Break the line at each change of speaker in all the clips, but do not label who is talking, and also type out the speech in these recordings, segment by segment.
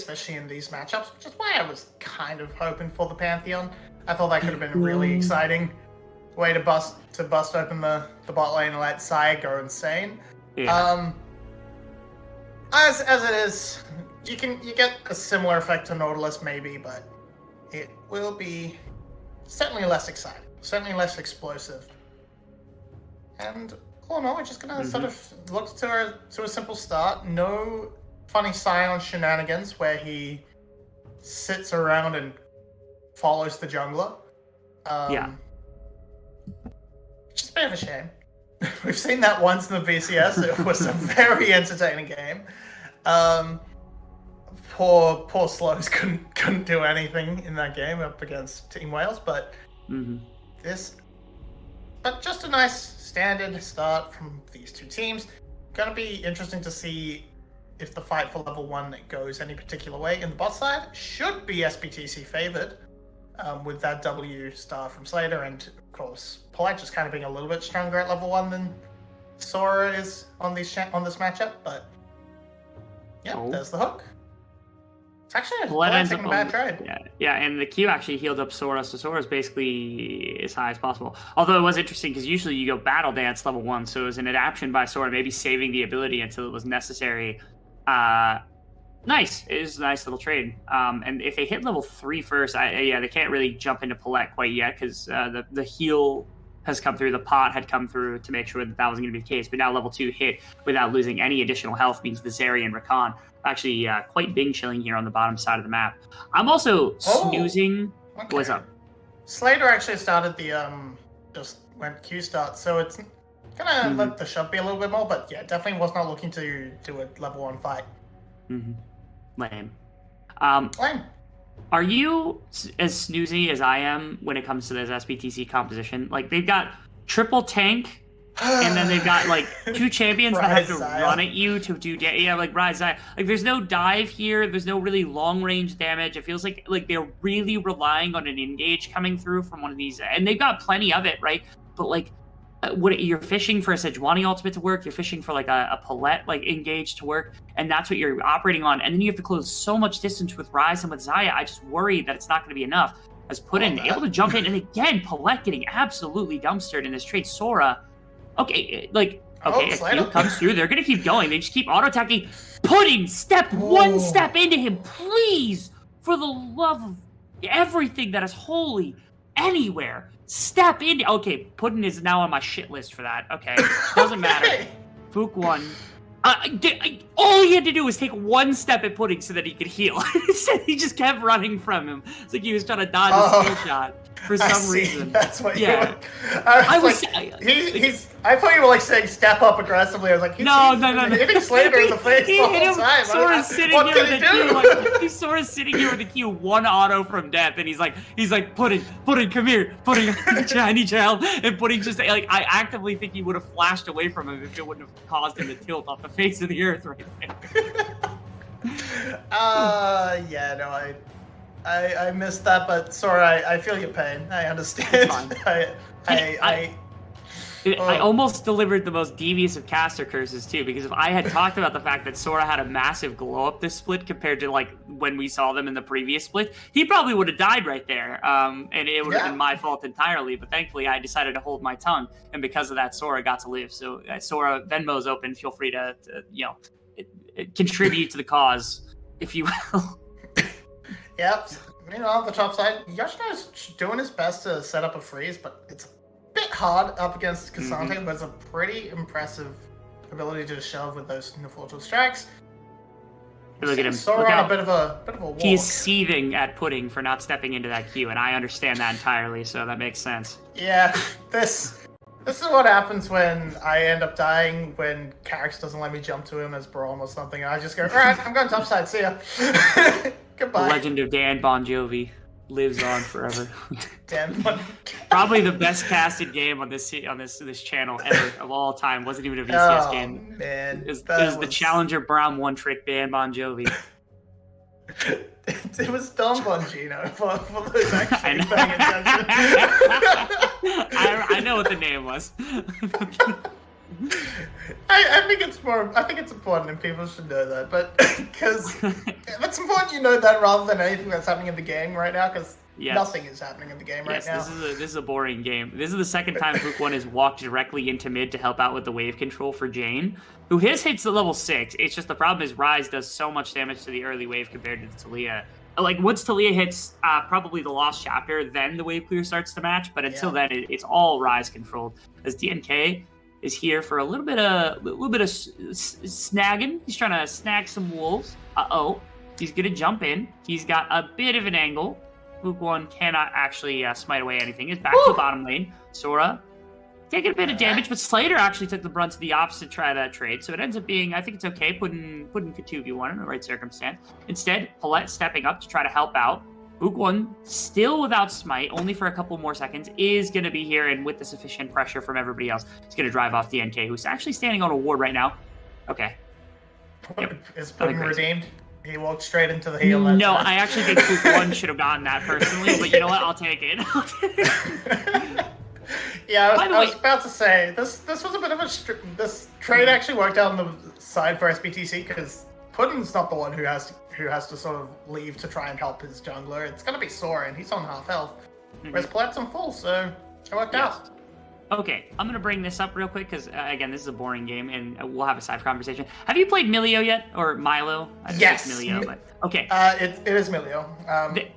especially in these matchups, which is why I was kind of hoping for the Pantheon. I thought that could have been a really exciting way to bust open the bot lane and let Saya go insane.
Yeah.
As it is, you get a similar effect to Nautilus maybe, but it will be certainly less exciting, certainly less explosive. And all in all, we're just gonna sort of look to a simple start. No funny Sion shenanigans where he sits around and follows the jungler. Which is a bit of a shame. We've seen that once in the VCS. It was a very entertaining game. Poor Slows couldn't do anything in that game up against Team Wales, but just a nice standard start from these two teams. Gonna be interesting to see if the fight for level 1 goes any particular way. In the bot side, should be SBTC favored with that W star from Slater, and of course Polite just kind of being a little bit stronger at level 1 than Sora is on this matchup, but there's the hook. It's actually taking a bad trade.
Yeah, and the Q actually healed up Sora, so Sora's basically as high as possible. Although it was interesting because usually you go Battle Dance level 1, so it was an adaptation by Sora, maybe saving the ability until it was necessary. Nice. It is a nice little trade. And if they hit level 3 first, they can't really jump into Paulette quite yet because the heal has come through, the pot had come through to make sure that was going to be the case. But now level 2 hit without losing any additional health means Viseria and Rakan actually quite bing chilling here on the bottom side of the map. I'm also snoozing. Okay. What's up?
Slater actually started the just went Q start, so it's gonna let the shove be a little bit more, but yeah, definitely was not looking to do a level 1 fight.
Lame.
Lame.
Are you as snoozy as I am when it comes to this SBTC composition? Like, they've got triple tank, and then they've got, like, 2 champions that have to run at you to do like Rise Zaya. Like, there's no dive here. There's no really long-range damage. It feels like they're really relying on an engage coming through from one of these. And they've got plenty of it, right? But, like, you're fishing for a Sejuani ultimate to work, you're fishing for like a Paulette like engage to work, and that's what you're operating on, and then you have to close so much distance with Rise and with Zaya. I just worry that it's not going to be enough. As Puddin able to jump in, and again Paulette getting absolutely dumpstered in this trade. Sora, a Q comes through, they're going to keep going, they just keep auto attacking. Puddin, one step into him, please, for the love of everything that is holy, anywhere. Step in. Okay, Puddin is now on my shit list for that. Okay, doesn't matter. Fook won. All he had to do was take one step at Pudding so that he could heal. He just kept running from him. It's like he was trying to dodge a skill shot for some reason.
That's what you were. I thought you were like saying step up aggressively. I was like,
no.
Hitting Slater in the face the whole time.
Sora's sitting here with the Q. Sora's sitting here with the Q, one auto from death, and he's like, Pudding, come here, Pudding, I need your help. And Pudding just like, I actively think he would have flashed away from him if it wouldn't have caused him to tilt off the face of the earth right there.
I missed that, but Sora, I feel your pain. I understand.
I almost delivered the most devious of caster curses too, because if I had talked about the fact that Sora had a massive glow up this split compared to like when we saw them in the previous split, he probably would have died right there, and it would have been my fault entirely. But thankfully, I decided to hold my tongue, and because of that, Sora got to live. So Sora, Venmo's open. Feel free to contribute to the cause, if you will.
Yep. On the top side, Yoshino's doing his best to set up a freeze, but it's a bit hard up against Cassandra, but it's a pretty impressive ability to shove with those Nefortal strikes.
Look at him.
Sora on a bit of a walk.
He's seething at Pudding for not stepping into that queue, and I understand that entirely, so that makes sense.
Yeah, this is what happens when I end up dying when Carrix doesn't let me jump to him as Braum or something, and I just go, alright, I'm going topside, see ya. Goodbye.
The legend of Dan Bon Jovi lives on forever.
Dan Bon
Probably the best casted game on this channel ever of all time. Wasn't even a VCS game.
Man,
it was the Challenger Braum one trick Dan Bon Jovi.
It was Don Bongino for those actually paying attention.
I know what the name was.
I think it's more. I think it's important, and people should know that. But because it's important you know that rather than anything that's happening in the game right now, because nothing is happening in the game right now.
This is a boring game. This is the second time Fook1 has walked directly into mid to help out with the wave control for Jane, who his hits at level 6. It's just the problem is Ryze does so much damage to the early wave compared to the Talia. Like, once Talia hits probably the Lost Chapter, then the wave clear starts to match. But until then, it's all Ryze controlled. As DNK is here for a little bit of snagging. He's trying to snag some wolves. He's gonna jump in. He's got a bit of an angle. Fook1 cannot actually smite away anything. He's back to the bottom lane. Sora taking a bit of damage, but Slater actually took the brunt of the opposite try that trade. So it ends up being, I think it's okay, putting 2v1 in the right circumstance. Instead, Paulette stepping up to try to help out. Fook1, still without smite, only for a couple more seconds, is going to be here, and with the sufficient pressure from everybody else, he's going to drive off the NK, who's actually standing on a ward right now. Okay.
Is Pudding redeemed? He walked straight into the heel.
No, I actually think Fook1 should have gotten that personally, but you know what? I'll take it.
Yeah, I was about to say, this was a bit of a... This trade actually worked out on the side for SBTC, because Pudding's not the one who has to sort of leave to try and help his jungler. It's going to be Sora, and he's on half health. Whereas Palette's on full, so it worked out.
Okay, I'm going to bring this up real quick, because, again, this is a boring game, and we'll have a side conversation. Have you played Milio yet? Or Milo?
Yes.
Milio, but... Okay.
It is Milio.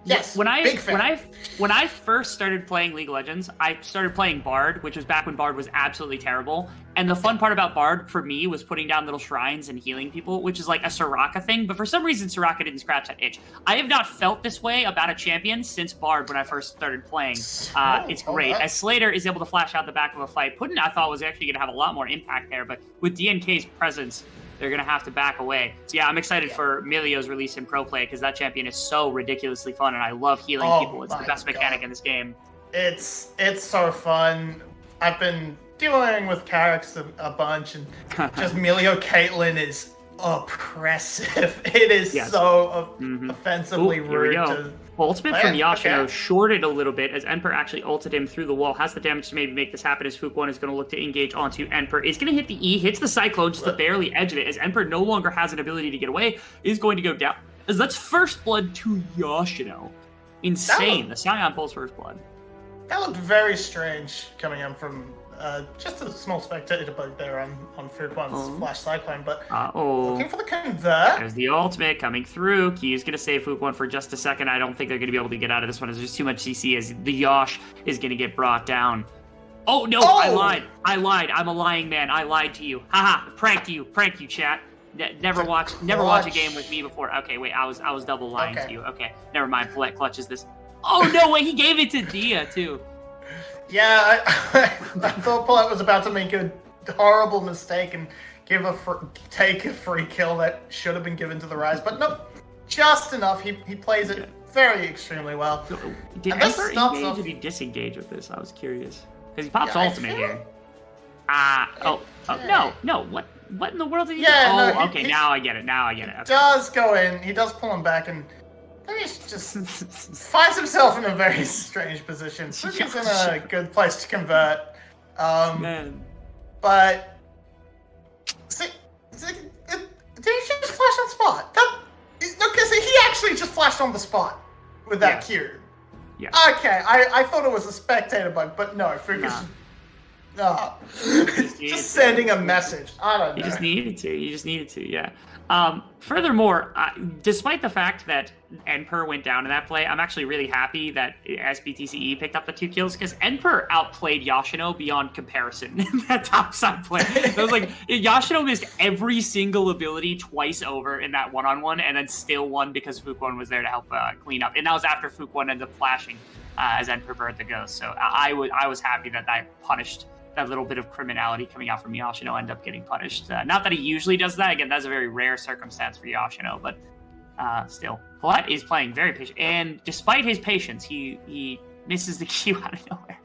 Yes, big fan.
When I first started playing League of Legends, I started playing Bard, which was back when Bard was absolutely terrible. And the fun part about Bard, for me, was putting down little shrines and healing people, which is like a Soraka thing. But for some reason, Soraka didn't scratch that itch. I have not felt this way about a champion since Bard when I first started playing. It's great. As Slater is able to flash out the back of a fight, Puddin, I thought, was actually going to have a lot more impact there. But with DNK's presence, they're going to have to back away. So yeah, I'm excited for Milio's release in pro play, because that champion is so ridiculously fun, and I love healing people. It's the best mechanic in this game.
It's so fun. I've been dealing with Carrix a bunch, and just Milio Caitlyn is oppressive. It is so offensively rude.
Ultimate from Yashino shorted a little bit as Emperor actually ulted him through the wall. Has the damage to maybe make this happen as Fook1 is going to look to engage onto Emperor. Is going to hit the E, hits the Cyclone just to barely edge it as Emperor no longer has an ability to get away, is going to go down. As that's first blood to Yashino. Insane. The Scion pulls first blood.
That looked very strange coming in from just a small spectator bug there on Fook1's Flash Cyclone, but looking for the convert.
There's the ultimate coming through. Key is going to save Fook1 for just a second. I don't think they're going to be able to get out of this one as there's too much CC as the Yosh is going to get brought down. Oh, no, I lied. I'm a lying man. I lied to you. Haha, pranked you, chat. Never watch a game with me before. Okay, wait, I was double lying to you. Okay, never mind. Paulette clutches this. Oh, no, wait, he gave it to Dia, too.
Yeah, I thought Paulette was about to make a horrible mistake and take a free kill that should have been given to the Ryze, but nope, just enough. He plays it very extremely well.
So, did Emperor engage or did he disengage with this? I was curious. Because he pops ultimate here. No, what in the world did he do? Okay, now I get it. Okay.
Does go in, he does pull him back, and then he just finds himself in a very strange position. So he's in a good place to convert. But see, did he just flash on spot? He actually just flashed on the spot with that Q.
Yeah.
Okay, I thought it was a spectator bug, but no, Fukus just sending a message. I don't know.
You just needed to, yeah. Furthermore, despite the fact that Emperor went down in that play, I'm actually really happy that SBTCE picked up the 2 kills, because Emperor outplayed Yashino beyond comparison in that topside play. It was like, Yashino missed every single ability twice over in that one-on-one, and then still won because Fook1 was there to help clean up. And that was after Fook1 ended up flashing as Emperor burned the ghost. So I was happy that punished that little bit of criminality coming out from Yashino end up getting punished. Not that he usually does that. Again, that's a very rare circumstance for Yashino, but still. Paulette is playing very patient, and despite his patience, he misses the Q out of nowhere.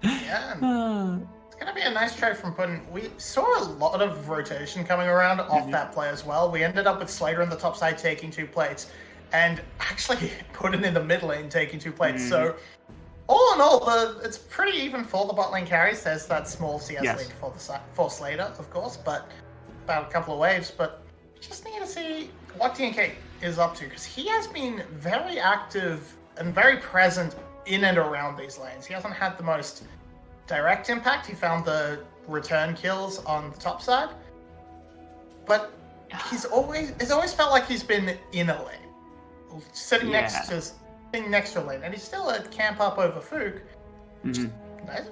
Yeah. It's going to be a nice trade from Puddin. We saw a lot of rotation coming around off that play as well. We ended up with Slater on the top side taking 2 plates, and actually Puddin in the mid lane taking 2 plates. So all in all, it's pretty even for the bot lane carries. There's that small CS lead for Slater, of course, but about a couple of waves. But we just need to see what DNK is up to, because he has been very active and very present in and around these lanes. He hasn't had the most direct impact. He found the return kills on the top side, but it's always felt like he's been in a lane, sitting next to a lane, and he's still a camp up over Fook,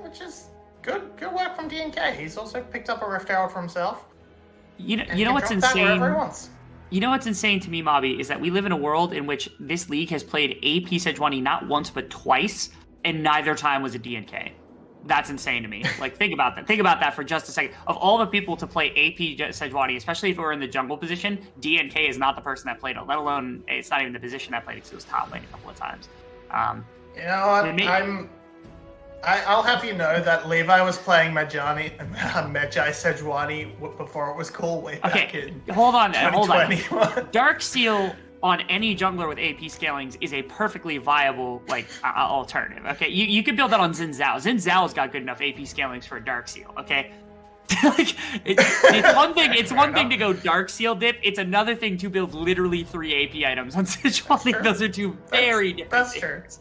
which is good work from DNK. He's also picked up a Rift Herald for himself.
You know what's insane? You know what's insane to me, Mobby, is that we live in a world in which this league has played AP Sejuani not once but twice, and neither time was a DNK. That's insane to me. Like, think about that. Think about that for just a second. Of all the people to play AP Sejuani, especially if we're in the jungle position, DNK is not the person that played it, let alone it's not even the position that played it, because it was top lane a couple of times.
You know what? I'll have you know that Levi was playing Medjai Sejuani before it was cool way back in
hold on. Darkseal on any jungler with AP scalings is a perfectly viable alternative. Okay, you could build that on Xin Zhao. Xin Zhao's got good enough AP scalings for a Darkseal. Okay, it's one thing to go Darkseal dip. It's another thing to build literally 3 AP items on Sejuani. Sure. Those are two very different things.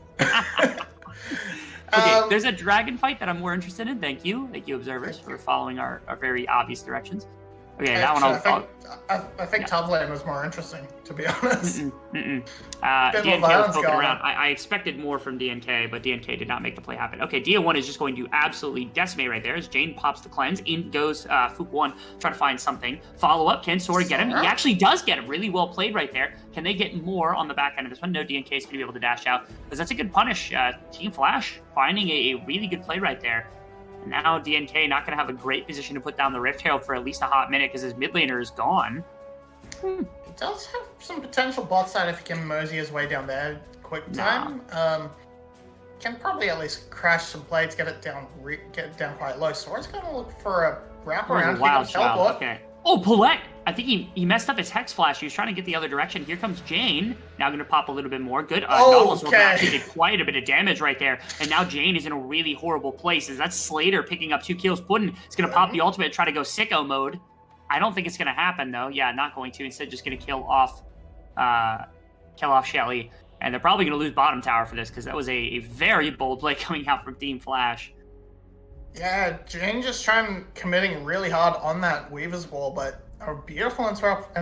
Okay, there's a dragon fight that I'm more interested in. Thank you, observers, for following our very obvious directions. Okay, that one
I think top lane was more interesting, to be honest.
DNK was poking around. I expected more from DNK, but DNK did not make the play happen. Okay, Dia1 is just going to absolutely decimate right there as Jane pops the cleanse. In goes Fook1, trying to find something. Follow up, can Sora get him? He actually does get him. Really well played right there. Can they get more on the back end of this one? No, DNK is going to be able to dash out, because that's a good punish. Team Flash finding a really good play right there. Now DNK not going to have a great position to put down the Rift Herald for at least a hot minute, because his mid laner is gone.
He does have some potential bot side if he can mosey his way down there quick time. Can probably at least crash some plates, get it down quite low. Sora's going to look for a wraparound.
Wild teleport. Okay. Oh, Paulette! I think he messed up his Hex Flash. He was trying to get the other direction. Here comes Jane. Now going to pop a little bit more. Good. Actually did quite a bit of damage right there. And now Jane is in a really horrible place. That's Slater picking up 2 kills. Puddin is going to pop the ultimate and try to go sicko mode. I don't think it's going to happen, though. Yeah, not going to. Instead, just going to kill off Shelly. And they're probably going to lose bottom tower for this, because that was a very bold play coming out from Team Flash.
Yeah, Jane just committing really hard on that Weaver's Wall, but a beautiful interrupt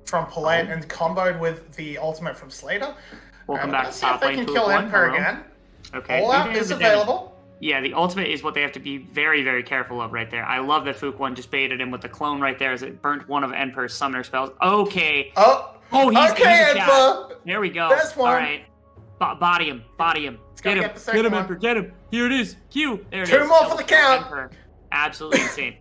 from Polite and comboed with the ultimate from Slater.
Welcome back to top lane.
They can kill Emperor again.
Okay.
All out is available.
Yeah, the ultimate is what they have to be very, very careful of right there. I love that Fook1 just baited him with the clone right there as it burnt one of Emperor's summoner spells. Okay. He's
Emperor.
There we go.
That's one.
All right. Body him. Get him, Emperor. Get him. Here it is. Q. There it is.
2 more for the count.
Emperor. Absolutely insane.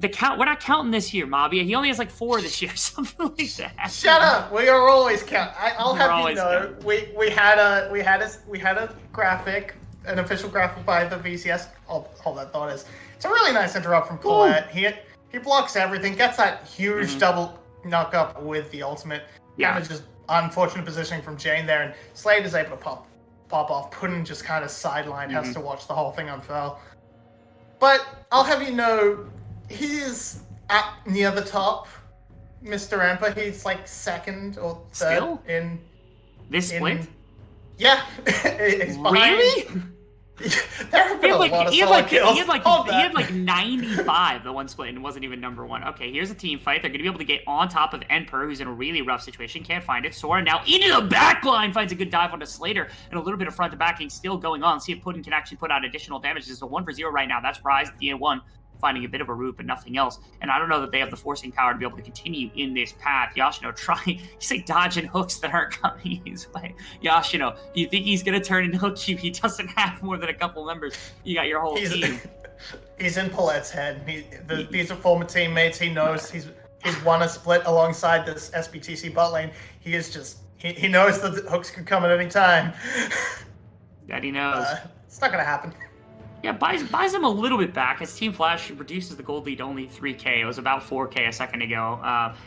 The count. We're not counting this year, Mobby. He only has like 4 this year, something like that.
Shut up. We are always counting. I'll have you know. We had a graphic, an official graphic by the VCS. All that thought is. It's a really nice interrupt from Colette. He blocks everything. Gets that huge double knock up with the ultimate.
Yeah.
Kind of just unfortunate positioning from Jane there, and Slade is able to pop off. Puddin just kind of sidelined, has to watch the whole thing unfurl. But I'll have you know, he's near the top, Mr. Emperor. He's like 2nd or 3rd
Still?
in
this split.
Yeah, he's behind.
Really?
There have been a lot of solid kills.
He had like 95 the one split and wasn't even number 1. Okay, here's a team fight. They're going to be able to get on top of Emperor, who's in a really rough situation. Can't find it. Sora now into the back line finds a good dive onto Slater, and a little bit of front to backing still going on. See if Puddin can actually put out additional damage. This is a 1-for-0 right now. That's Rise, DN1 finding a bit of a root, but nothing else. And I don't know that they have the forcing power to be able to continue in this path. Yashino trying, he's like dodging hooks that aren't coming his way. Yashino, do you think he's going to turn into Hook Cube? He doesn't have more than a couple members. You got your whole team.
He's in Paulette's head. These are former teammates. He knows he's won a split alongside this SBTC bot lane. He is just, he knows that the hooks could come at any time.
That he knows.
It's not going to happen.
Yeah, buys them a little bit back as Team Flash reduces the gold lead to only 3K. It was about 4K a second ago.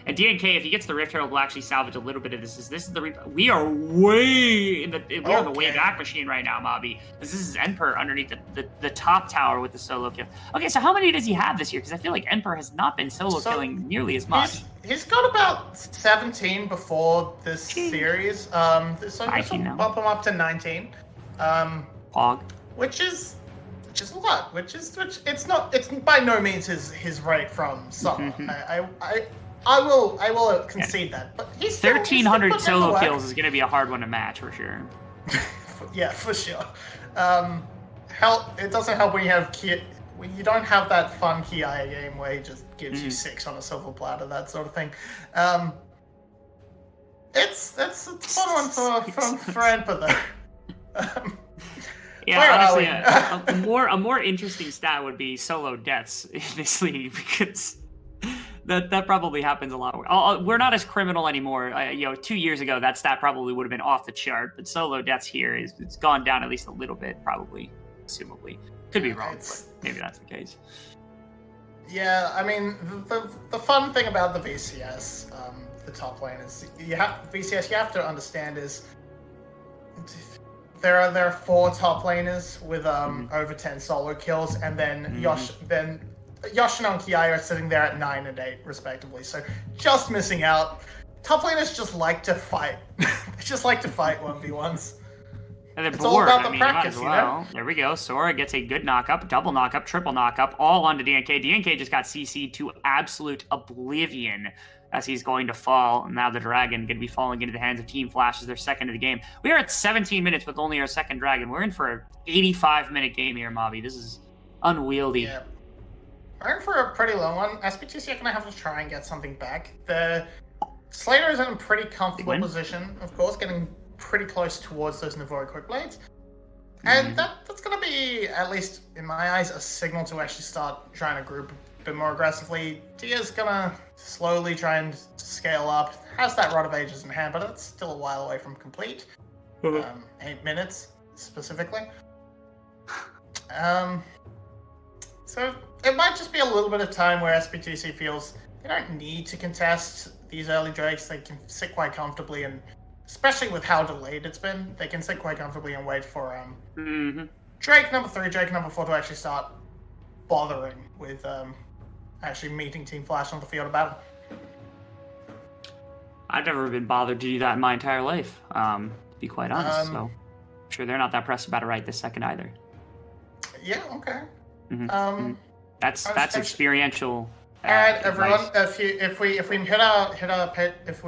And DNK, if he gets the Rift Herald, will actually salvage a little bit of this. This is the we are way in the we're on the way back machine right now, Mobby. This is Emperor underneath the top tower with the solo kill. Okay, so how many does he have this year? Because I feel like Emperor has not been solo killing nearly as much.
He's got about 17 before this series. So this will bump him up to 19.
Pog.
Which is a lot. It's by no means his rate from summer. I will concede that. But he's
1,300 solo kills is going to be a hard one to match for sure.
Yeah, for sure. It doesn't help when you have when you don't have that fun Kia game where he just gives you 6 on a silver platter, that sort of thing. It's a fun one for Emperor though.
Yeah, honestly, a more interesting stat would be solo deaths in this league, because that probably happens a lot. We're not as criminal anymore. 2 years ago, that stat probably would have been off the chart, but solo deaths here it's gone down at least a little bit, probably, assumably. Could be wrong, but maybe that's the case.
Yeah, I mean, the fun thing about the VCS, the top lane is you have to understand is. There are 4 top laners with over 10 solo kills, and then Yoshino and Kiai are sitting there at 9 and 8 respectively. So just missing out. Top laners just like to fight. They just like to fight 1v1s.
And then
it's all about the practice,
you know? There we go. Sora gets a good knockup, double knockup, triple knockup, all onto DNK. DNK just got CC'd to absolute oblivion as he's going to fall. Now the Dragon going to be falling into the hands of Team Flash as their second of the game. We are at 17 minutes with only our second Dragon. We're in for an 85-minute game here, Mobby. This is unwieldy.
Yeah. We're in for a pretty long one. SBTC are going to have to try and get something back. The Slayer is in a pretty comfortable position, of course, getting pretty close towards those Navori quick blades. And that's going to be, at least in my eyes, a signal to actually start trying to group a bit more aggressively. Dia's going to slowly try and scale up. Has that Rod of Ages in hand, but it's still a while away from complete. 8 minutes, specifically. So it might just be a little bit of time where SBTC feels they don't need to contest these early Drakes. They can sit quite comfortably, and especially with how delayed it's been, they can sit quite comfortably and wait for Drake number 3, Drake number 4 to actually start bothering with actually meeting Team Flash on the field of battle.
I've never been bothered to do that in my entire life, to be quite honest. So I'm sure they're not that pressed about it right this second either.
Yeah, okay.
That's experiential.
Alright, everyone. If we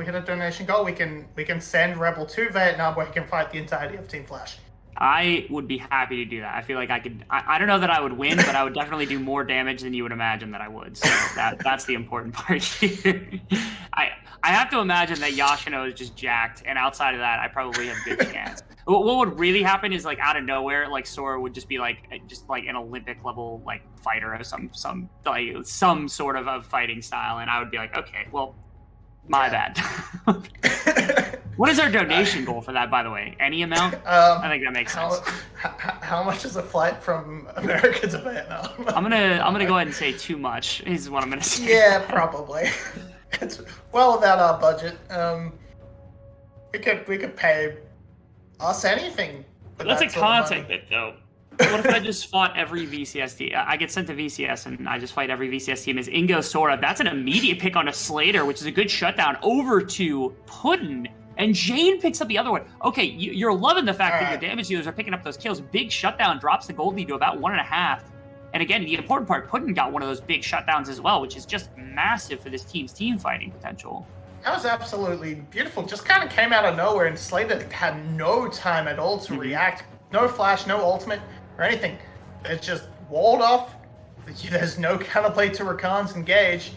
hit a donation goal, we can send Rebel to Vietnam where he can fight the entirety of Team Flash.
I would be happy to do that. I feel like I could. I don't know that I would win, but I would definitely do more damage than you would imagine that I would. So that's the important part here. I have to imagine that Yoshino is just jacked, and outside of that, I probably have a good chance. What would really happen is, like, out of nowhere, like, Sora would just be like an Olympic level, like, fighter of some sort of a fighting style, and I would be like, okay, well, my bad. What is our donation goal for that, by the way? Any amount? I think that makes sense.
How much is a flight from America to Vietnam?
I'm gonna go ahead and say too much is what I'm gonna say.
Yeah, probably. It's well without our budget. We could pay us anything.
That's a content bit, though. What if I just fought every VCS team? I get sent to VCS, and I just fight every VCS team as Ingo Sora. That's an immediate pick on a Slater, which is a good shutdown, over to Puddin. And Jane picks up the other one. Okay, you're loving the fact that your damage dealers are picking up those kills. Big shutdown drops the gold lead to about 1.5. And again, the important part, Puddin got one of those big shutdowns as well, which is just massive for this team's team fighting potential.
That was absolutely beautiful. Just kind of came out of nowhere, and Slater had no time at all to react. No flash, no ultimate, or anything. It just walled off. There's no counterplay to Rakan's engage,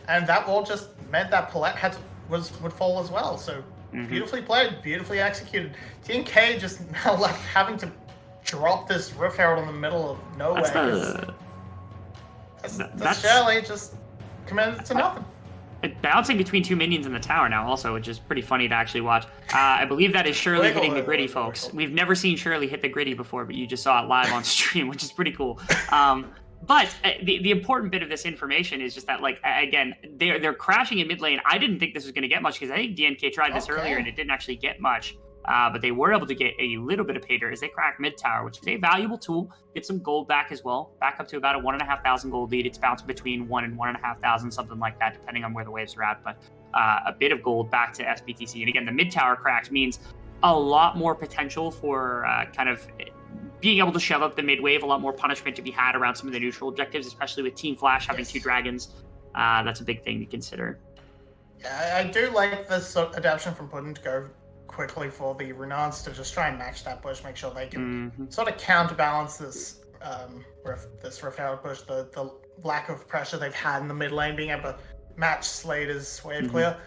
and that wall just meant that Paulette would fall as well. So beautifully played, beautifully executed. TNK just now left having to drop this Rift Herald in the middle of nowhere. That's Shirley just committed to nothing.
bouncing between 2 minions in the tower now also, which is pretty funny to actually watch. I believe that is Shirley hitting the griddy, folks. We've never seen Shirley hit the griddy before, but you just saw it live on stream, which is pretty cool. But the important bit of this information is just that, like, again, they're crashing in mid lane. I didn't think this was going to get much because I think DNK tried this earlier and it didn't actually get much. But they were able to get a little bit of pay dirt as they crack mid tower, which is a valuable tool. Get some gold back as well. Back up to about a 1,500 gold lead. It's bounced between 1 and 1,500, something like that, depending on where the waves are at. But a bit of gold back to SBTC. And again, the mid tower cracks means a lot more potential for kind of being able to shove up the mid wave. A lot more punishment to be had around some of the neutral objectives, especially with Team Flash having 2 dragons. That's a big thing to consider.
Yeah, I do like this adaptation from Puddin to go quickly for the Renards to just try and match that push, make sure they can sort of counterbalance this Rift Tower push, the lack of pressure they've had in the mid lane, being able to match Slater's wave clear,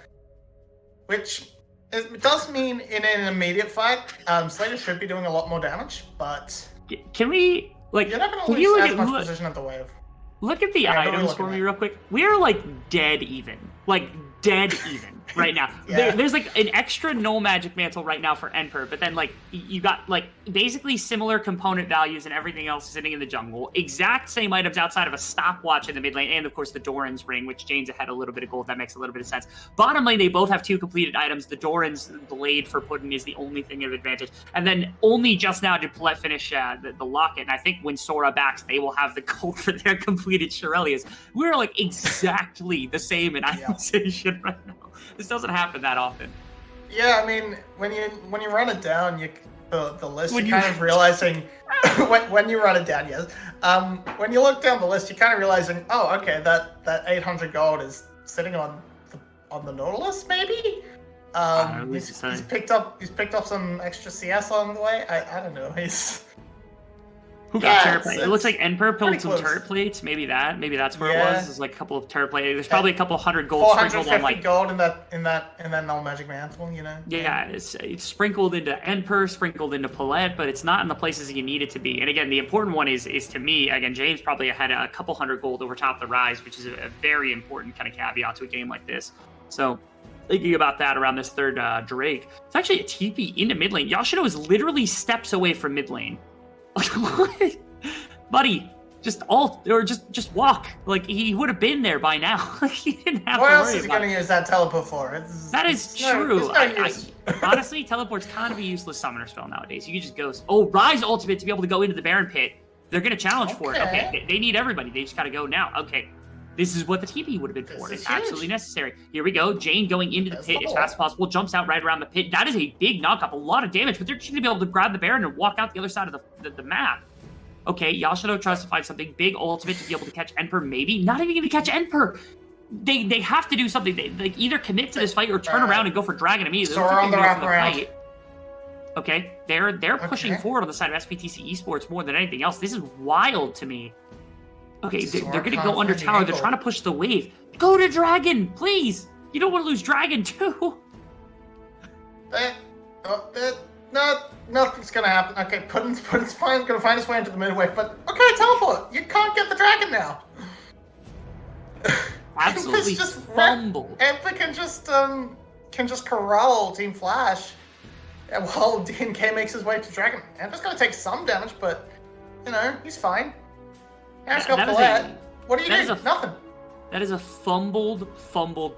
which it does mean in an immediate fight, Slater should be doing a lot more damage, but
can we, like,
you're not going to lose as much position at the wave.
Look at the items for me real quick. We are like dead even. Like dead even right now. There's like an extra no magic mantle right now for Emperor, but then like you got like basically similar component values and everything else sitting in the jungle. Exact same items outside of a stopwatch in the mid lane, and of course the Doran's ring, which Jane's ahead a little bit of gold. That makes a little bit of sense. Bottom lane, they both have 2 completed items. The Doran's blade for Puddin is the only thing of advantage. And then only just now did Paulette finish the locket, and I think when Sora backs, they will have the gold for their completed Shirelias. We're like exactly the same in itemization right now. This doesn't happen that often.
Yeah, I mean, when you run it down, the list, you're kind of realizing when you run it down, yes. When you look down the list, you're kind of realizing, oh, okay, that 800 gold is sitting on the Nautilus, maybe. He's picked up some extra CS along the way. I don't know.
Who got turret plates? It looks like Emperor pulled some turret plates. Maybe that's where it was. There's like a couple of turret plates. There's probably a couple hundred gold sprinkled on like
gold in that null magic mantle, you know.
Yeah, it's sprinkled into Emperor, sprinkled into Paulette, but it's not in the places you need it to be. And again, the important one is to me, again, James probably had a couple hundred gold over top of the Rise, which is a very important kind of caveat to a game like this. So thinking about that around this third Drake, it's actually a TP into mid lane. Yashiro is literally steps away from mid lane. What? Buddy, just ult or just walk. Like he would have been there by now. He didn't have
what
to
else
worry
is he going to use that teleport for?
That is true. Honestly, teleport's kind of a useless summoner spell nowadays. You can just go. Oh, Rise ultimate to be able to go into the Baron pit. They're going to challenge for it. Okay, they need everybody. They just got to go now. Okay, this is what the TP would have been for. It's absolutely necessary. Here we go. Jane going into the pit as fast as possible. Jumps out right around the pit. That is a big knock-up. A lot of damage, but they're just going to be able to grab the Baron and walk out the other side of the map. Okay, Yashiro tries to find something big ultimate to be able to catch Emperor. Maybe not even going to catch Emperor. They have to do something. They either commit to this fight or turn around and go for Dragon immediately.
Sora on the wraparound.
Okay, they're pushing forward on the side of SBTC Esports more than anything else. This is wild to me. Okay, they're going to go under tower. They're trying to push the wave. Go to Dragon, please. You don't want to lose Dragon too.
Nothing's going to happen. Okay, Puddin's fine. Going to find his way into the mid wave, but okay, teleport. You can't get the Dragon now.
Absolutely fumbled.
Emperor can just corral Team Flash while DNK makes his way to Dragon. Emperor's going to take some damage, but you know he's fine. What do you do? Nothing.
That is a fumbled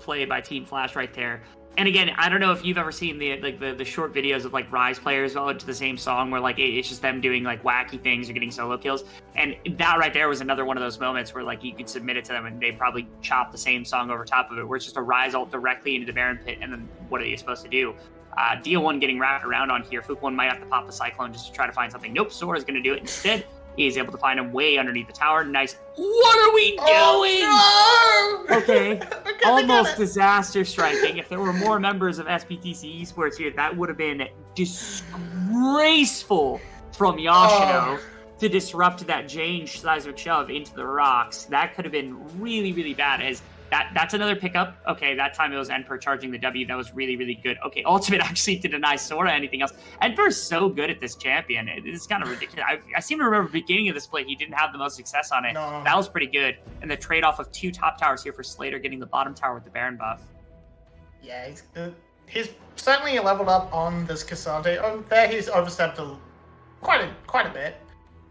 play by Team Flash right there. And again, I don't know if you've ever seen the short videos of like Rise players all into the same song where like it's just them doing like wacky things or getting solo kills. And that right there was another one of those moments where like you could submit it to them and they probably chop the same song over top of it, where it's just a Rise ult directly into the Baron pit, and then what are you supposed to do? Dia1 getting wrapped around on here. Fook1 might have to pop the Cyclone just to try to find something. Nope, Sora's going to do it instead. He is able to find him way underneath the tower. Nice. What are we doing?
Oh, no!
Okay. Almost disaster striking. If there were more members of SBTC Esports here, that would have been disgraceful from Yashiro to disrupt that Jane seismic shove into the rocks. That could have been really, really bad, as That's another pickup. Okay, that time it was Emperor charging the W. That was really, really good. Okay, Ultimate actually to deny Sora anything else. Emperor's so good at this champion. It's kind of ridiculous. I seem to remember the beginning of this play, he didn't have the most success on it.
No.
That was pretty good. And the trade-off of 2 top towers here for Slater getting the bottom tower with the Baron buff.
Yeah, he's certainly leveled up on this Cassandre. Oh, there he's overstepped quite a bit.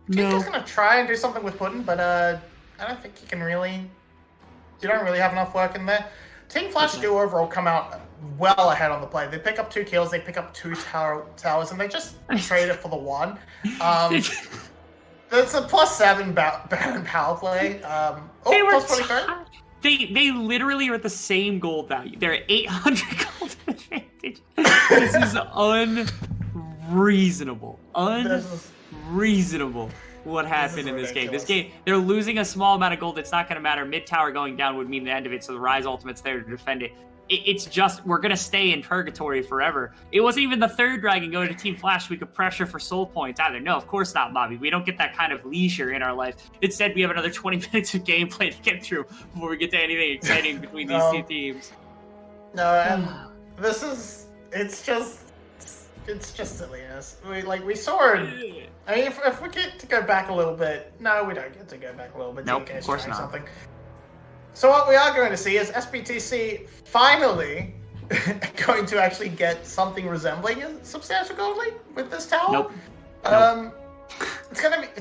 He's gonna try and do something with Puddin, but I don't think he can really. You don't really have enough work in there. Team Flash do overall come out well ahead on the play. They pick up 2 kills, they pick up 2 towers, and they just trade it for the 1. It's a +7 Baron power play. +23.
They literally are at the same gold value. They're at 800 gold advantage. This is unreasonable. Unreasonable. What happened in this game? This game, they're losing a small amount of gold. It's not going to matter. Mid tower going down would mean the end of it, so the Rise Ultimate's there to defend it. It's just, we're going to stay in purgatory forever. It wasn't even the 3rd dragon going to Team Flash we could pressure for soul points either. No, of course not, Bobby. We don't get that kind of leisure in our life. Instead, we have another 20 minutes of gameplay to get through before we get to anything exciting between these 2 teams.
No, and this is, it's just silliness. We saw it. I mean, if we get to go back a little bit, no, we don't get to go back a little bit.
Nope, of course not.
Something. So what we are going to see is SBTC finally going to actually get something resembling a substantial gold lead with this tower.
Nope.
It's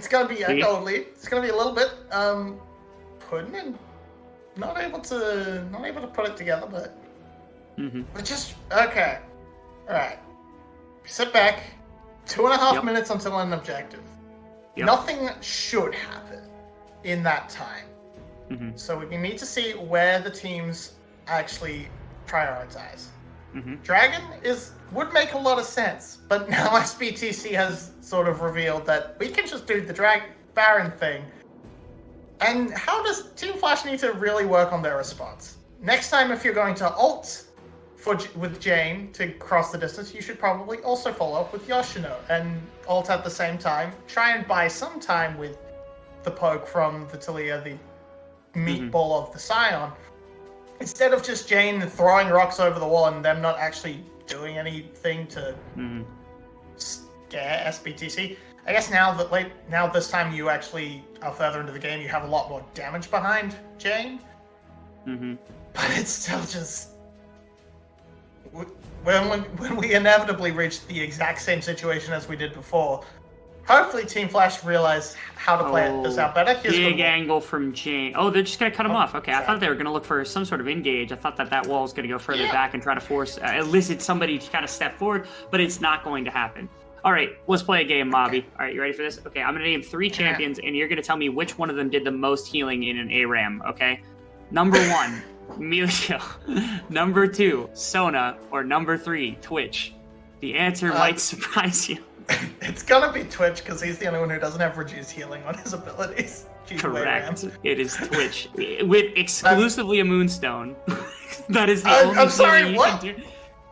gonna be a gold lead. It's gonna be a little bit Puddin and not able to put it together, but we're just okay. All right. Sit back. 2.5 minutes until an objective. Nothing should happen in that time. So we need to see where the teams actually prioritize. Dragon would make a lot of sense, but now SBTC has sort of revealed that we can just do the Baron thing. And how does Team Flash need to really work on their response? Next time, if you're going to ult with Jane to cross the distance, you should probably also follow up with Yoshino and ult at the same time. Try and buy some time with the poke from the Talia, the meatball of the Scion, instead of just Jane throwing rocks over the wall and them not actually doing anything to scare SBTC. I guess now this time you actually are further into the game, you have a lot more damage behind Jane. But it's still just when we inevitably reach the exact same situation as we did before, hopefully Team Flash realize how to play this out better.
Big angle from Jane. Oh, they're just going to cut him off. Okay, I thought they were going to look for some sort of engage. I thought that wall was going to go further back and try to force, elicit somebody to kind of step forward, but it's not going to happen. All right, let's play a game, Mobby. All right, you ready for this? Okay, I'm going to name 3 champions, and you're going to tell me which one of them did the most healing in an ARAM, okay? Number 1, Melio. Number 2, Sona. Or number 3, Twitch. The answer might surprise you.
It's gonna be Twitch because he's the only one who doesn't have reduced healing on his abilities.
Correct. It is Twitch with exclusively a Moonstone. That is the only thing you can do.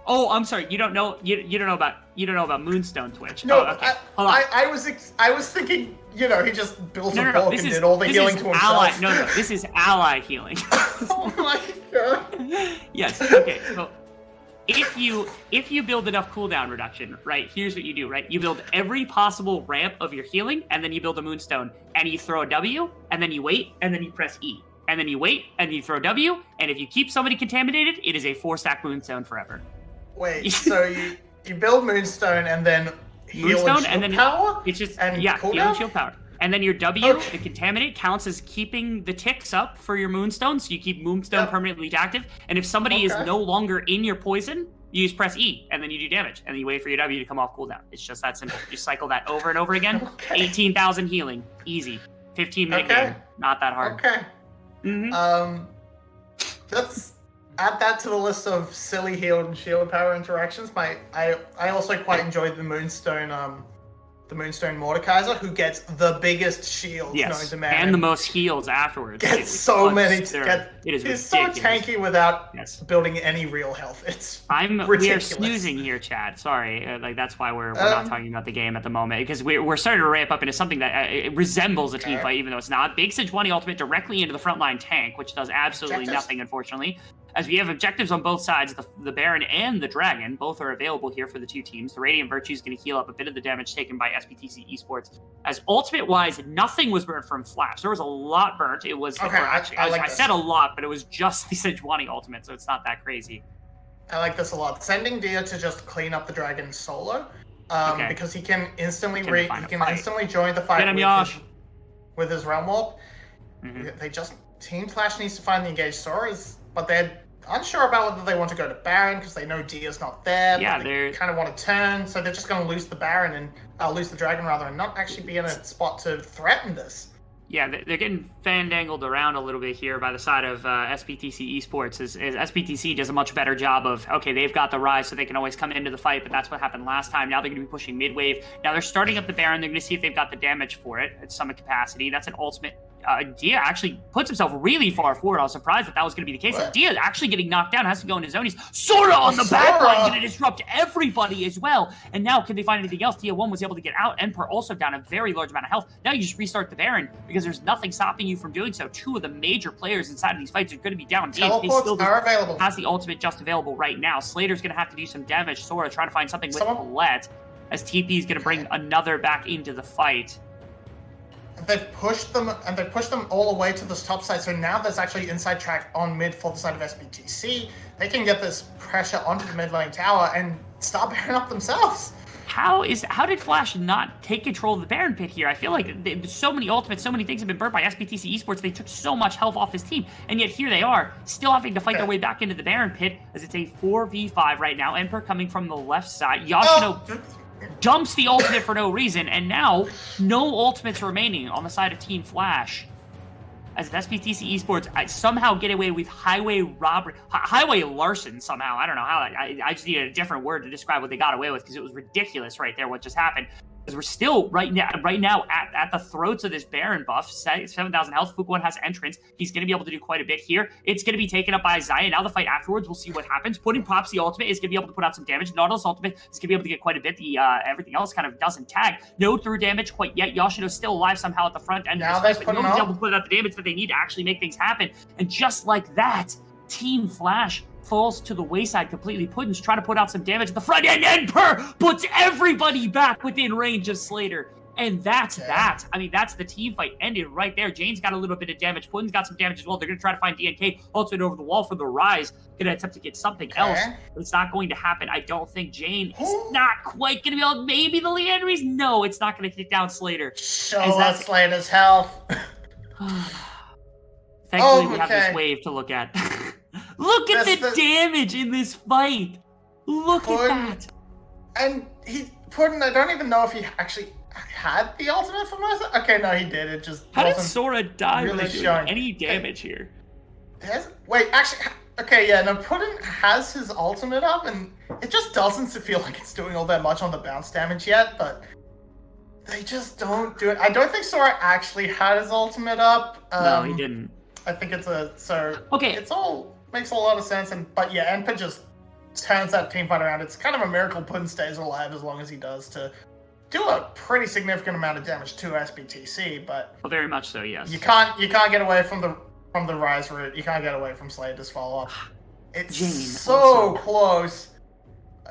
Oh, I'm sorry. You don't know. You don't know about Moonstone Twitch.
No,
okay.
I was thinking. He just built a bulk and did all the healing to himself.
No, this is ally healing.
Oh my god.
Yes. Okay. So if you build enough cooldown reduction, right? Here's what you do, right? You build every possible ramp of your healing, and then you build a Moonstone, and you throw a W, and then you wait, and then you press E, and then you wait, and you throw W, and if you keep somebody contaminated, it is a 4-stack Moonstone forever.
Wait, so you build Moonstone and then heal and shield power?
It's just
and
heal and shield power. And then your W, the Contaminate, counts as keeping the ticks up for your Moonstone, so you keep Moonstone permanently active. And if somebody is no longer in your poison, you just press E, and then you do damage, and then you wait for your W to come off cooldown. It's just that simple. You cycle that over and over again. 18,000 healing, easy. 15-minute game, not that hard.
Okay. Let's add that to the list of silly heal and shield power interactions. I also quite enjoyed the Moonstone the Moonstone Mordekaiser, who gets the biggest shields known to man.
And the most heals afterwards.
Gets so many.
It is
he's so tanky without building any real health. It's ridiculous.
We are snoozing here, Chad. Sorry, that's why we're not talking about the game at the moment, because we're starting to ramp up into something that it resembles a team fight, even though it's not. Big Sejuani ultimate directly into the frontline tank, which does absolutely nothing, unfortunately. As we have objectives on both sides, the Baron and the Dragon, both are available here for the two teams. The Radiant Virtue is going to heal up a bit of the damage taken by SBTC Esports. As ultimate-wise, nothing was burnt from Flash. There was a lot burnt. It was, I said a lot, but it was just the Sejuani ultimate, so it's not that crazy.
I like this a lot. Sending Dia to just clean up the Dragon solo, because he can instantly join the fight with his Realm Warp. Team Flash needs to find the engaged Soras, but they're unsure about whether they want to go to Baron because they know Dia's not there.
Yeah,
they kind of want to turn, so they're just going to lose the Baron and lose the Dragon rather, and not actually be in a spot to threaten this.
Yeah, they're getting fandangled around a little bit here by the side of SBTC Esports. As SBTC does a much better job of, okay, they've got the Rise, so they can always come into the fight, but that's what happened last time. Now they're going to be pushing mid-wave. Now they're starting up the Baron. They're going to see if they've got the damage for it at some capacity. That's an ultimate. Dia actually puts himself really far forward. I was surprised that was going to be the case. Dia actually getting knocked down, has to go into zonies. Sora on the back line, going to disrupt everybody as well. And now, can they find anything else? Dia 1 was able to get out. Emperor also down a very large amount of health. Now you just restart the Baron because there's nothing stopping you from doing so. Two of the major players inside of these fights are going to be down.
Teleports are available.
Has the ultimate just available right now. Slater's going to have to do some damage. Sora trying to find something with Colette, as TP is going to bring another back into the fight.
They've pushed them, and they've pushed them all the way to this top side, so now there's actually inside track on mid for the side of SBTC. They can get this pressure onto the mid lane tower and start Baron up themselves.
How did Flash not take control of the Baron pit here? I feel like so many ultimates, so many things have been burnt by SBTC Esports. They took so much health off his team, and yet here they are, still having to fight their way back into the Baron pit, as it's a 4v5 right now. Emperor coming from the left side. Yoshino dumps the ultimate for no reason, and now no ultimates remaining on the side of Team Flash. As SBTC Esports somehow get away with highway robbery, highway larceny somehow. I don't know how. I just needed a different word to describe what they got away with, because it was ridiculous right there what just happened. Because we're still right now at the throats of this Baron buff. 7,000 health. Fukuan has entrance. He's going to be able to do quite a bit here. It's going to be taken up by Zaya. Now the fight afterwards, we'll see what happens. Putting Props the ultimate is going to be able to put out some damage. Nautilus ultimate is going to be able to get quite a bit. The everything else kind of doesn't tag. No through damage quite yet. Yoshino's still alive somehow at the front end.
Now they're
able to put out the damage that they need to actually make things happen. And just like that, Team Flash falls to the wayside completely. Puddin's trying to put out some damage at the front end. Emperor puts everybody back within range of Slater. And that's that. I mean, that's the team fight ended right there. Jane's got a little bit of damage. Puddin's got some damage as well. They're going to try to find DNK. Ultimate over the wall for the Rise. Going to attempt to get something else. But it's not going to happen. I don't think Jane is not quite going to be able. Maybe the Leandries? No, it's not going to kick down Slater.
Show us Slater's health.
Thankfully, we have this wave to look at. Look at the damage in this fight. Look at that.
And Puddin, I don't even know if he actually had the ultimate for most of it. Okay, no, he did. It just
How did Sora die without doing any damage here?
Wait, actually, okay, yeah, no, Puddin has his ultimate up, and it just doesn't feel like it's doing all that much on the bounce damage yet, but they just don't do it. I don't think Sora actually had his ultimate up.
No, he didn't.
I think it's makes a lot of sense, but yeah, Emperor just turns that team fight around. It's kind of a miracle Puddin stays alive as long as he does to do a pretty significant amount of damage to SBTC, but
very much so, yes.
You can't get away from the Rise route. You can't get away from Slater's follow up. It's so close.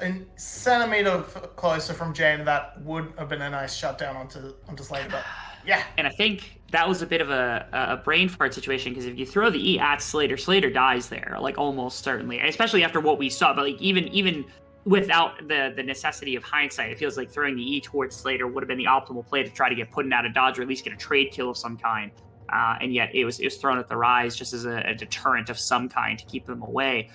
A centimeter closer from Jane, that would have been a nice shutdown onto Slater, but yeah.
And I think that was a bit of a brain fart situation, because if you throw the E at Slater, Slater dies there, like almost certainly, especially after what we saw. But like even without the necessity of hindsight, it feels like throwing the E towards Slater would have been the optimal play to try to get Puddin out of dodge, or at least get a trade kill of some kind. And yet it was thrown at the Rise just as a deterrent of some kind to keep them away.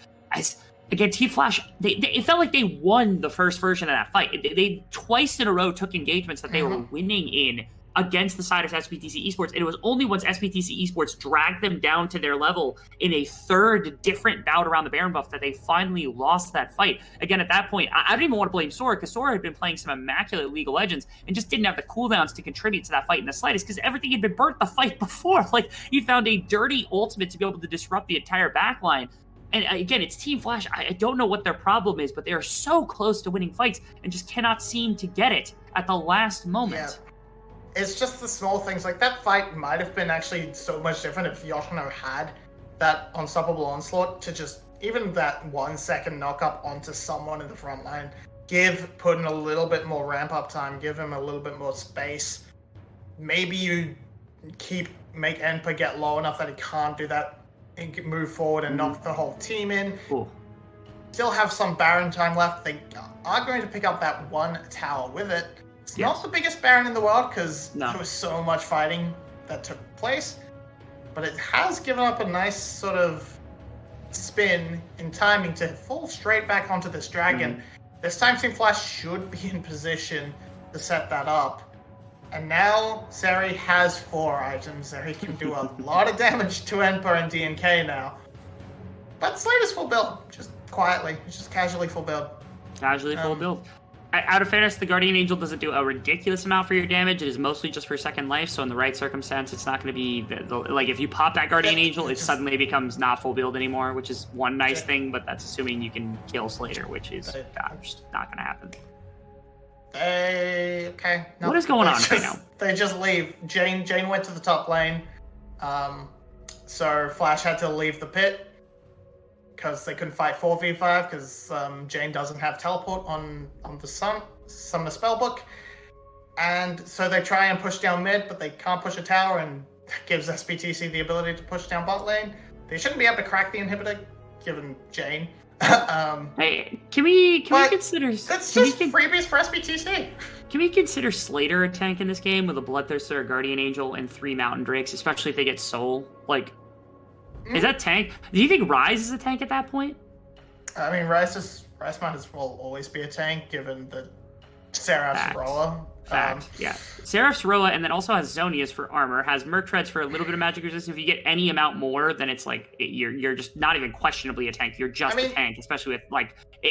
Again, Team Flash, it felt like they won the first version of that fight. They twice in a row took engagements that they were winning in, against the side of SBTC Esports. And it was only once SBTC Esports dragged them down to their level in a third different bout around the Baron buff that they finally lost that fight. Again, at that point, I don't even want to blame Sora, because Sora had been playing some immaculate League of Legends and just didn't have the cooldowns to contribute to that fight in the slightest, because everything had been burnt the fight before. Like, he found a dirty ultimate to be able to disrupt the entire backline. And again, it's Team Flash. I don't know what their problem is, but they are so close to winning fights and just cannot seem to get it at the last moment.
Yeah. It's just the small things. Like, that fight might have been actually so much different if Yoshino had that unstoppable onslaught to just, even that 1 second knock up onto someone in the front line, give Puddin a little bit more ramp up time, give him a little bit more space. Maybe you make Enper get low enough that he can't do that and move forward and knock the whole team in.
Cool.
Still have some Baron time left. They are going to pick up that 1 tower with it. It's not the biggest Baron in the world, because there was so much fighting that took place, but it has given up a nice sort of spin in timing to fall straight back onto this dragon. This time Team Flash should be in position to set that up. And now Seri has 4 items, so he can do a lot of damage to Enper and DNK now. But Slate is full build, just quietly, just casually full build.
Casually full build. Out of fairness, the Guardian Angel doesn't do a ridiculous amount for your damage. It is mostly just for second life, so in the right circumstance, it's not going to be... like, if you pop that Guardian Angel, it suddenly becomes not full build anymore, which is one nice thing, but that's assuming you can kill Slater, which is just not going to happen.
What
is going on right now?
They just leave. Jane went to the top lane, so Flash had to leave the pit because they couldn't fight 4v5 because Jane doesn't have teleport on the Summoner Spellbook, and so they try and push down mid, but they can't push a tower, and that gives SBTC the ability to push down bot lane. They shouldn't be able to crack the inhibitor, given Jane.
Hey, can we consider?
That's just freebies for SBTC.
Can we consider Slater a tank in this game with a Bloodthirster, a Guardian Angel, and 3 Mountain Drakes, especially if they get Soul? Like, is that tank? Do you think Ryze is a tank at that point?
I mean, Ryze might as well always be a tank, given the Seraph's Roller.
Yeah. Seraph's Rolla, and then also has Zonius for armor, has Merc Treads for a little bit of magic resistance. If you get any amount more, then it's like you're just not even questionably a tank. You're just a tank, especially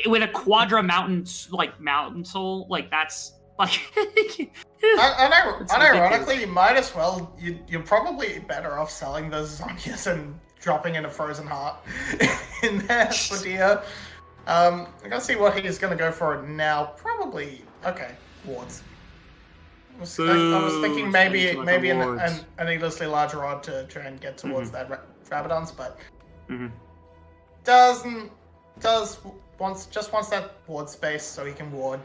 with a Quadra Mountain Soul. Like, that's like.
Unironically, you might as well. You're probably better off selling those Zonius and dropping in a Frozen Heart in there for Dia. I gotta see what he's gonna go for now. Probably wards. I was thinking maybe an needlessly large rod to try and get towards that Rabadon's, but wants that ward space so he can ward,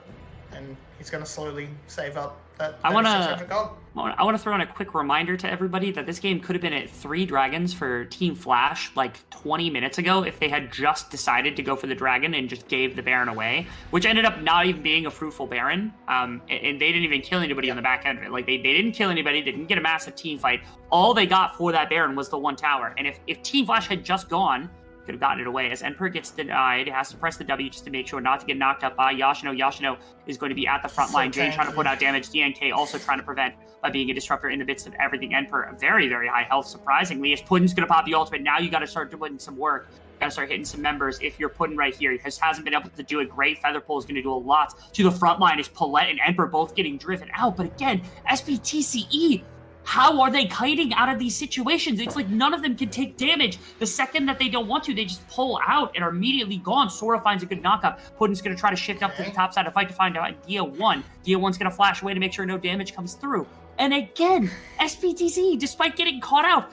and he's going to slowly save up that 600 gold.
I want to throw in a quick reminder to everybody that this game could have been at 3 dragons for Team Flash like 20 minutes ago if they had just decided to go for the dragon and just gave the Baron away, which ended up not even being a fruitful Baron. And they didn't even kill anybody on the back end of it. Like, they didn't kill anybody. They didn't get a massive team fight. All they got for that Baron was the 1 tower. And if Team Flash had just gone, could have gotten it away. As Enper gets denied, has to press the W just to make sure not to get knocked up by Yoshino. Yoshino is going to be at the front line. Jane trying to put out damage. DNK also trying to prevent by being a disruptor in the midst of everything. Enper, very, very high health, surprisingly. As Puddin's going to pop the ultimate, now you got to start doing some work. Got to start hitting some members if you're Puddin right here. He hasn't been able to do it great. Featherpool is going to do a lot to the front line as Paulette and Enper both getting driven out. But again, SBTCE, how are they kiting out of these situations? It's like none of them can take damage. The second that they don't want to, they just pull out and are immediately gone. Sora finds a good knockup. Puddin's going to try to shift up to the top side to fight to find out Dia 1. Dia 1's going to flash away to make sure no damage comes through. And again, SBTC, despite getting caught out,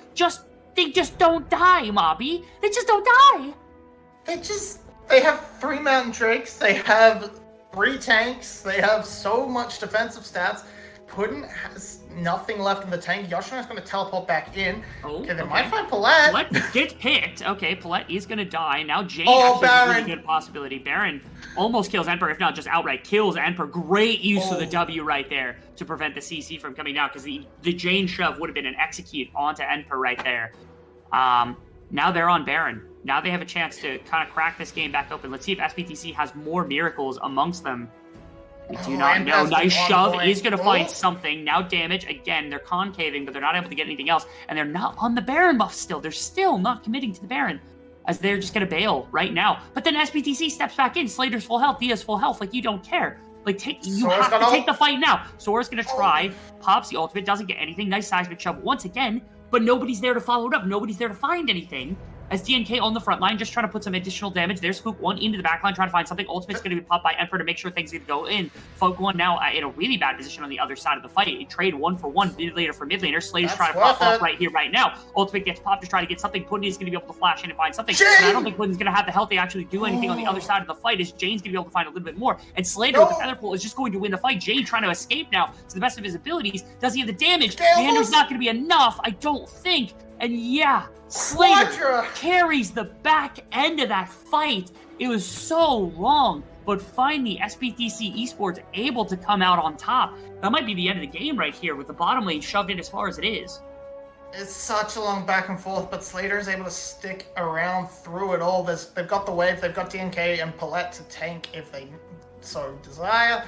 they just don't die, Mobby. They just don't die.
They have 3 Mountain Drakes. They have 3 tanks. They have so much defensive stats. Puddin has nothing left in the tank. Yoshino's going to teleport back in. They might find Paulette.
Paulette gets picked. Okay, Paulette is going to die. Now Jane
Baron.
has a really good possibility. Baron almost kills Enper, if not just outright kills Enper. Great use of the W right there to prevent the CC from coming down, because the Jane shove would have been an execute onto Enper right there. Now they're on Baron. Now they have a chance to kind of crack this game back open. Let's see if SBTC has more miracles amongst them We do not know. Nice shove is going to find something. Now damage. Again, they're concaving, but they're not able to get anything else. And they're not on the Baron buff still. They're still not committing to the Baron, as they're just going to bail right now. But then SBTC steps back in. Slater's full health. Dia's full health. Like, you don't care. Like, you have to take the fight now. Sora's going to try. Pops the ultimate. Doesn't get anything. Nice seismic shove once again. But nobody's there to follow it up. Nobody's there to find anything. As DNK on the front line, just trying to put some additional damage. There's Fook 1 into the back line, trying to find something. Ultimate's going to be popped by Emperor to make sure things are going to go in. Fook 1 now in a really bad position on the other side of the fight. A trade 1-for-1 mid laner for mid laner. Slater's trying to pop off right here, right now. Ultimate gets popped to try to get something. Puddin is going to be able to flash in and find something. And I don't think Puddin's going to have the health to actually do anything on the other side of the fight, as Jane's going to be able to find a little bit more. And Slater with the Feather Pool is just going to win the fight. Jane trying to escape now to the best of his abilities. Does he have the damage? The Ender's not going to be enough, I don't think. And yeah, Slater carries the back end of that fight. It was so long, but finally SBTC Esports able to come out on top. That might be the end of the game right here, with the bottom lane shoved in as far as it is.
It's such a long back and forth, but Slater's able to stick around through it all. They've got the wave, they've got DNK and Palette to tank if they so desire.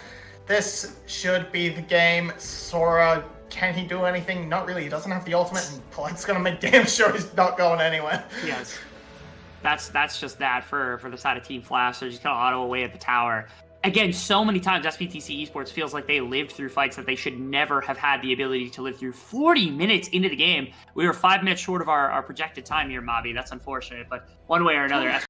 This should be the game. Sora, can he do anything? Not really. He doesn't have the ultimate, and Palette's going to make damn sure he's not going anywhere.
Yes. That's just that for the side of Team Flash. They're just going to auto away at the tower. Again, so many times SBTC Esports feels like they lived through fights that they should never have had the ability to live through. 40 minutes into the game. We were 5 minutes short of our projected time here, Mobby. That's unfortunate, but one way or another,